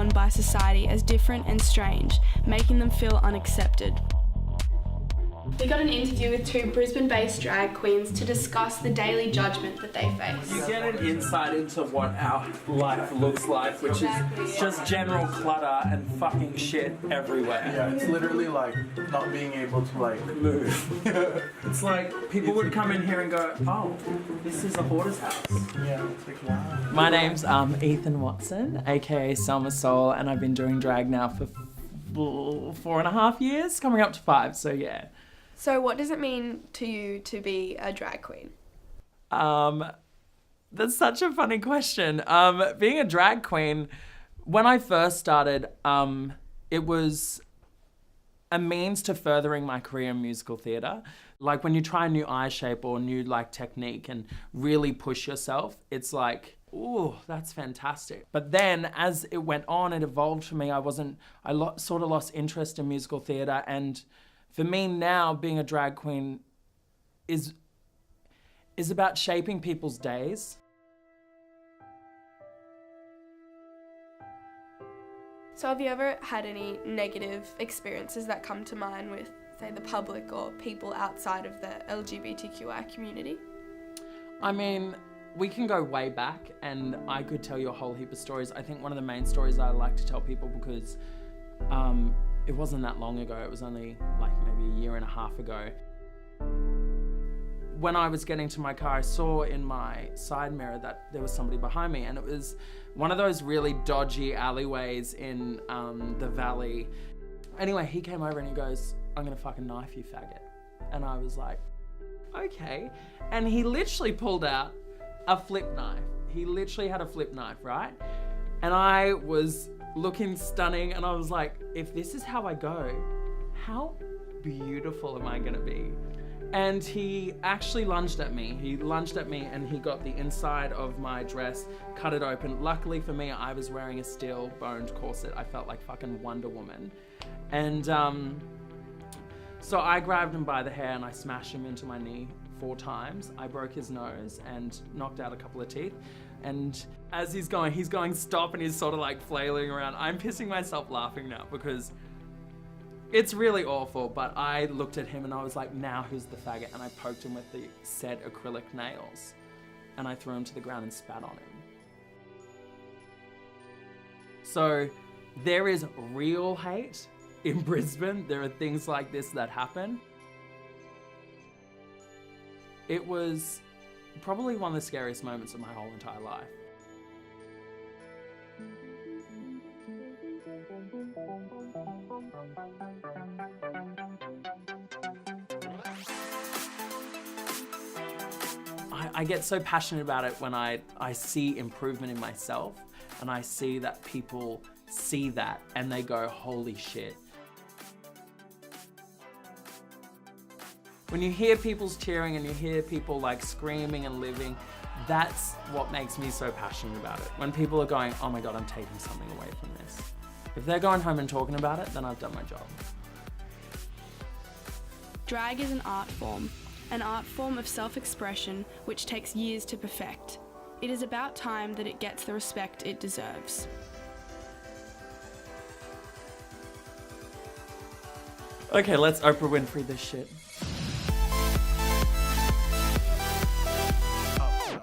upon by society as different and strange, making them feel unaccepted. We got an interview with two Brisbane-based drag queens to discuss the daily judgment that they face. You get an insight into what our life looks like, which is just general clutter and fucking shit everywhere. Yeah, it's literally like not being able to like Move. It's like people would come in here and go, oh, this is a hoarder's house. yeah, it's like wow. My name's Ethan Watson, aka Summer Soul, and I've been doing drag now for 4.5 years, coming up to 5, so yeah. So what does it mean to you to be a drag queen? That's such a funny question. Being a drag queen, when I first started, it was a means to furthering my career in musical theatre. Like when you try a new eye shape or new like technique and really push yourself, it's like, ooh, that's fantastic. But then as it went on, it evolved for me. I sort of lost interest in musical theatre, and for me now, being a drag queen is about shaping people's days. So have you ever had any negative experiences that come to mind with, say, the public or people outside of the LGBTQI community? I mean, we can go way back and I could tell you a whole heap of stories. I think one of the main stories I like to tell people, because it wasn't that long ago, it was only like maybe a year and a half ago. When I was getting to my car, I saw in my side mirror that there was somebody behind me, and it was one of those really dodgy alleyways in the valley. Anyway, he came over and he goes, "I'm gonna fucking knife you, faggot." And I was like, okay. And he literally pulled out a flip knife. He literally had a flip knife, right? And I was looking stunning, and I was like, if this is how I go, how beautiful am I gonna be? And he actually lunged at me. He lunged at me and he got the inside of my dress, cut it open. Luckily for me, I was wearing a steel boned corset. I felt like fucking Wonder Woman. And so I grabbed him by the hair and I smashed him into my knee 4 times. I broke his nose and knocked out a couple of teeth. And as he's going stop, and he's sort of like flailing around. I'm pissing myself laughing now because it's really awful, but I looked at him and I was like, now who's the faggot? And I poked him with the said acrylic nails and I threw him to the ground and spat on him. So there is real hate in Brisbane. There are things like this that happen. It was probably one of the scariest moments of my whole entire life. I get so passionate about it when I see improvement in myself, and I see that people see that and they go, holy shit. When you hear people's cheering and you hear people like screaming and living, that's what makes me so passionate about it. When people are going, oh my God, I'm taking something away from this. If they're going home and talking about it, then I've done my job. Drag is an art form of self-expression which takes years to perfect. It is about time that it gets the respect it deserves. Okay, let's Oprah Winfrey this shit. Oh.